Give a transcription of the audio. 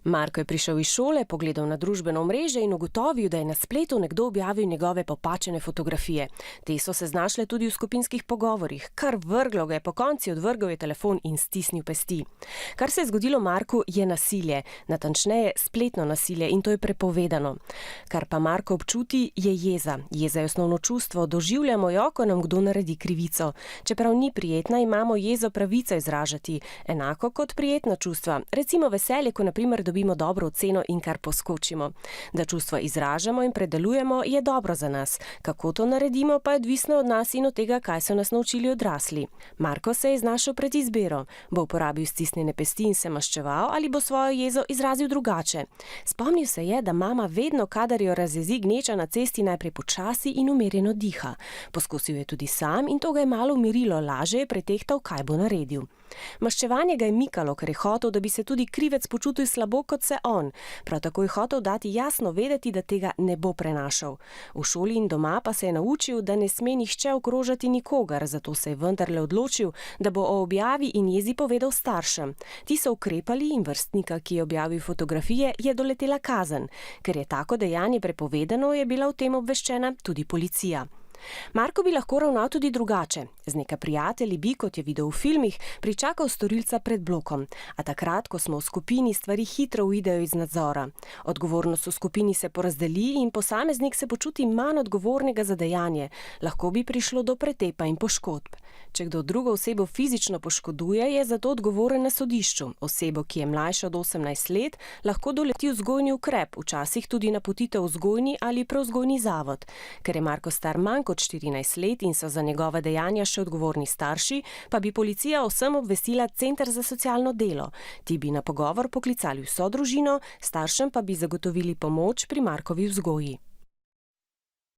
Marko je prišel iz šole, pogledal na družbeno omrežje in ugotovil, da je na spletu nekdo objavil njegove popačene fotografije. Te so se znašle tudi v skupinskih pogovorih. Kar vrglo ga je pokonci, odvrgel je telefon in stisnil pesti. Kar se je zgodilo Marku, je nasilje, natančneje spletno nasilje, in to je prepovedano. Kar pa Marko občuti, je jeza. Jeza je osnovno čustvo, doživljamo jo, ko nam kdo naredi krivico. Čeprav ni prijetna, imamo jezo pravico izražati, enako kot prijetna čustva. Recimo veselje, ko na primer dobimo dobro oceno in kar poskočimo. Da čustvo izražamo in predelujemo, je dobro za nas. Kako to naredimo, pa je odvisno od nas in od tega, kaj so nas naučili odrasli. Marko se je znašel pred izbiro. Bo uporabil stisnjene pesti in se maščeval ali bo svojo jezo izrazil drugače. Spomnil se je, da mama vedno, kadar jo razjezi gneča na cesti, najprej počasi in umirjeno diha. Poskusil je tudi sam in to ga je malo umirilo, lažje je pretehtal, kaj bo naredil. Maščevanje ga je mikalo, ker je hotel, da bi se tudi krivec počutil slabo kot se on. Prav tako je hotel dati jasno vedeti, da tega ne bo prenašal. V šoli in doma pa se je naučil, da ne sme nihče okrožati nikogar, zato se je vendarle odločil, da bo o objavi in jezi povedal staršem. Ti so ukrepali in vrstnika, ki je objavil fotografije, je doletela kazen. Ker je tako dejanje prepovedano, je bila o tem obveščena tudi policija. Marko bi lahko ravnal tudi drugače. Z nekaj prijatelji bi, kot je videl v filmih, pričakal storilca pred blokom. A takrat, ko smo v skupini, stvari hitro uidejo iz nadzora. Odgovornost v skupini se porazdeli in posameznik se počuti manj odgovornega za dejanje. Lahko bi prišlo do pretepa in poškodb. Če kdo drugo osebo fizično poškoduje, je zato odgovoren na sodišču. Osebo, ki je mlajša od 18 let, lahko doleti vzgojni ukrep, včasih tudi napotitev v vzgojni ali prevzgojni zavod. Ker je Marko star manj kot 14 let in so za njegova dejanja še odgovorni starši, pa bi policija o vsem obvestila Center za socialno delo. Ti bi na pogovor poklicali vso družino, staršem pa bi zagotovili pomoč pri Markovi vzgoji.